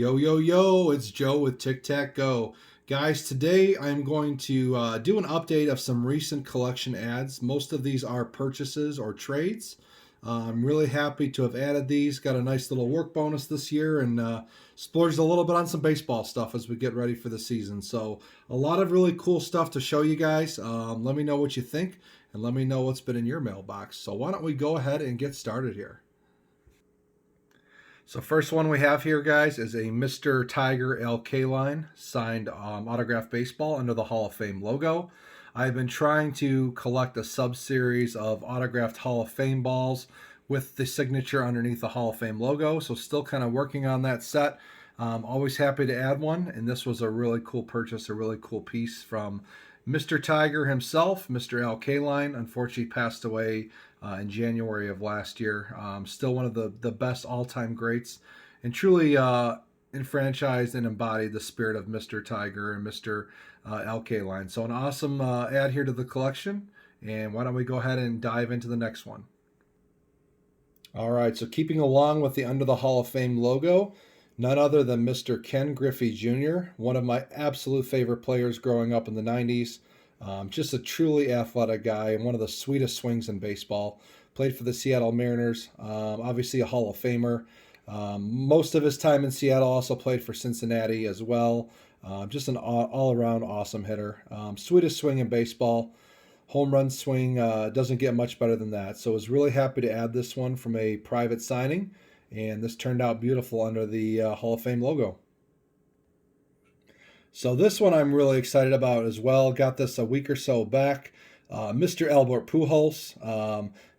Yo, yo, yo, it's Joe with Tic Tac Go. Guys, today I'm going to do an update of some recent collection ads. Most of these are purchases or trades. I'm really happy to have added these. Got a nice little work bonus this year and splurged a little bit on some baseball stuff as we get ready for the season. So, a lot of really cool stuff to show you guys. Let me know what you think and let me know what's been in your mailbox. So, why don't we go ahead and get started here? So first one we have here, guys, is a Mr. Tiger Kaline signed autographed baseball under the Hall of Fame logo. I've been trying to collect a sub-series of autographed Hall of Fame balls with the signature underneath the Hall of Fame logo, so still kind of working on that set. Always happy to add one, and this was a really cool purchase, a really cool piece from Mr. Tiger himself. Mr. Kaline unfortunately passed away in January of last year. Still one of the best all-time greats, and truly enfranchised and embodied the spirit of Mr. Tiger and Mr. Kaline. So an awesome add here to the collection, and why don't we go ahead and dive into the next one. All right, so keeping along with the Under the Hall of Fame logo, none other than Mr. Ken Griffey Jr., one of my absolute favorite players growing up in the 90s. Just a truly athletic guy and one of the sweetest swings in baseball. Played for the Seattle Mariners, obviously a Hall of Famer. Most of his time in Seattle, also played for Cincinnati as well. Just an all-around awesome hitter. Sweetest swing in baseball. Home run swing doesn't get much better than that. So I was really happy to add this one from a private signing. And this turned out beautiful under the Hall of Fame logo. So this one I'm really excited about as well. Got this a week or so back. Mr. Albert Pujols,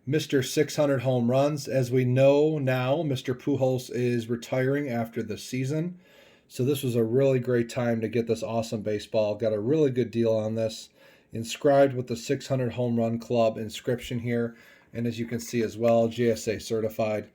Mr. 600 home runs. As we know now, Mr. Pujols is retiring after the season. So this was a really great time to get this awesome baseball. Got a really good deal on this. Inscribed with the 600 home run club inscription here. And as you can see as well, JSA certified.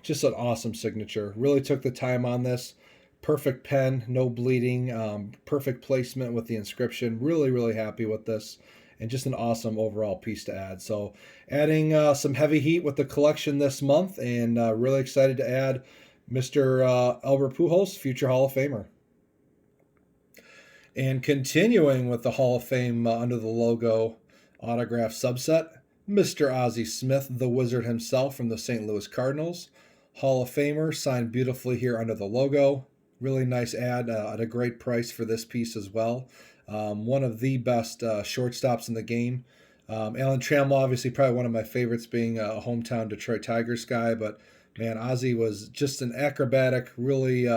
Just an awesome signature. Really took the time on this. Perfect pen, no bleeding, perfect placement with the inscription. Really, really happy with this. And just an awesome overall piece to add. So adding some heavy heat with the collection this month, and really excited to add Mr. Albert Pujols, future Hall of Famer. And continuing with the Hall of Fame under the logo autograph subset, Mr. Ozzy Smith, the Wizard himself from the St. Louis Cardinals. Hall of Famer, signed beautifully here under the logo. Really nice ad at a great price for this piece as well. One of the best shortstops in the game. Alan Trammell, obviously probably one of my favorites, being a hometown Detroit Tigers guy. But, man, Ozzy was just an acrobatic, really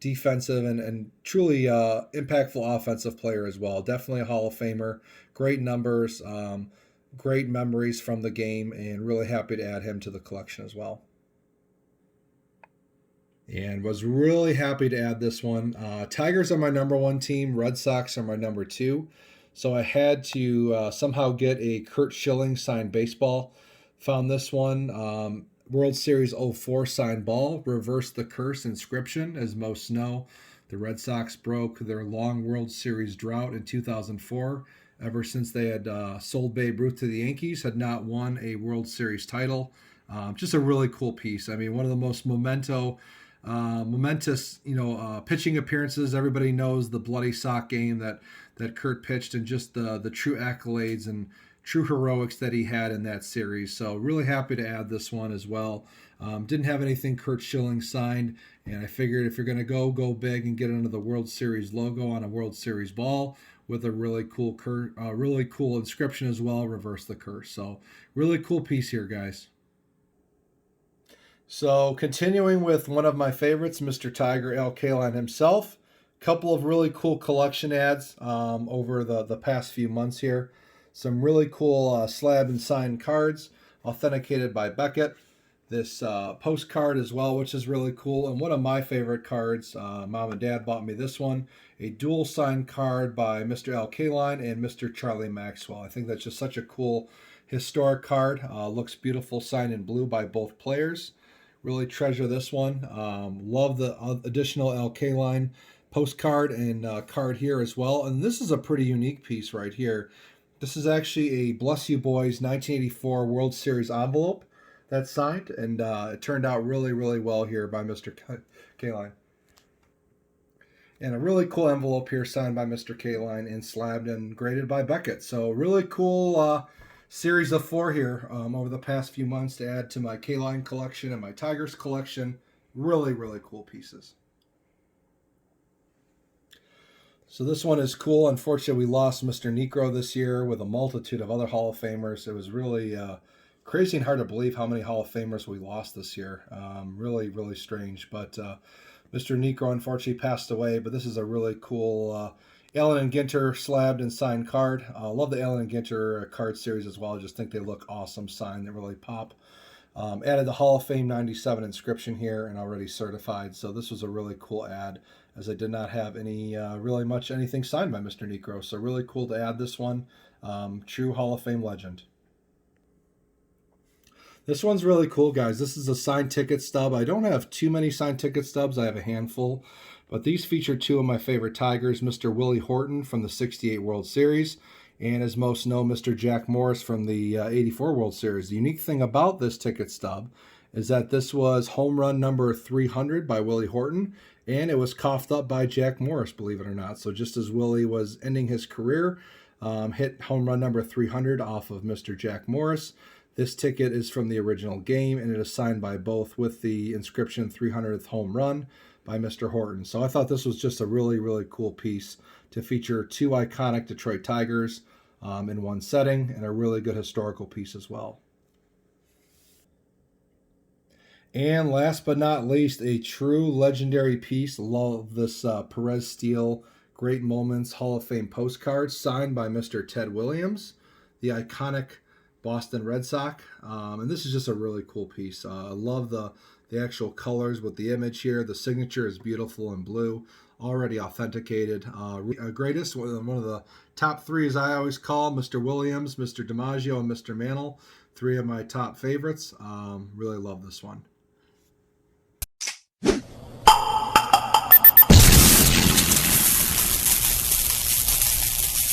defensive and truly impactful offensive player as well. Definitely a Hall of Famer. Great numbers. Great memories from the game, and really happy to add him to the collection as well. And was really happy to add this one. Tigers are my number one team. Red Sox are my number two. So I had to somehow get a Curt Schilling signed baseball. Found this one. World Series 04 signed ball. Reversed the curse inscription. As most know, the Red Sox broke their long World Series drought in 2004. Ever since they had sold Babe Ruth to the Yankees, had not won a World Series title. Just a really cool piece. I mean, one of the most momentous, pitching appearances. Everybody knows the bloody sock game that Curt pitched, and just the true accolades and true heroics that he had in that series. So really happy to add this one as well. Didn't have anything Curt Schilling signed, and I figured if you're going to go big and get under the World Series logo on a World Series ball with a really cool inscription as well, reverse the curse. So really cool piece here, guys. So continuing with one of my favorites, Mr. Tiger Kaline himself. Couple of really cool collection ads over the past few months here. Some really cool slab and signed cards authenticated by Beckett. This postcard as well, which is really cool. And one of my favorite cards, Mom and Dad bought me this one, a dual signed card by Mr. Kaline and Mr. Charlie Maxwell. I think that's just such a cool historic card. Looks beautiful, signed in blue by both players. Really treasure this one. Love the additional Kaline postcard and card here as well. And this is a pretty unique piece right here. This is actually a Bless You Boys 1984 World Series envelope that's signed, and it turned out really, really well here by Mr. Kaline. And a really cool envelope here signed by Mr. Kaline and slabbed and graded by Beckett. So really cool series of 4 here over the past few months to add to my Kaline collection and my Tigers collection. Really, really cool pieces. So this one is cool. Unfortunately, we lost Mr. Necro this year with a multitude of other Hall of Famers. It was really crazy and hard to believe how many Hall of Famers we lost this year. Really, really strange. But Mr. Necro unfortunately passed away. But this is a really cool Allen and Ginter slabbed and signed card. Love the Allen and Ginter card series as well. I just think they look awesome signed. They really pop. Added the Hall of Fame 97 inscription here and already certified. So this was a really cool add, as I did not have any really much anything signed by Mr. Necro. So really cool to add this one. True Hall of Fame legend. This one's really cool, guys. This is a signed ticket stub. I don't have too many signed ticket stubs. I have a handful. But these feature 2 of my favorite Tigers, Mr. Willie Horton from the 68 World Series, and as most know, Mr. Jack Morris from the 84 World Series. The unique thing about this ticket stub is that this was home run number 300 by Willie Horton, and it was coughed up by Jack Morris, believe it or not. So just as Willie was ending his career, hit home run number 300 off of Mr. Jack Morris. This ticket is from the original game, and it is signed by both with the inscription 300th home run by Mr. Horton. So I thought this was just a really, really cool piece to feature 2 iconic Detroit Tigers in one setting, and a really good historical piece as well. And last but not least, a true legendary piece. Love this Perez Steel Great Moments Hall of Fame postcard signed by Mr. Ted Williams, the iconic Boston Red Sox. And this is just a really cool piece. I love the actual colors with the image here. The signature is beautiful in blue, already authenticated. Greatest, one of the top 3, as I always call, Mr. Williams, Mr. DiMaggio, and Mr. Mantle. 3 of my top favorites. Really love this one.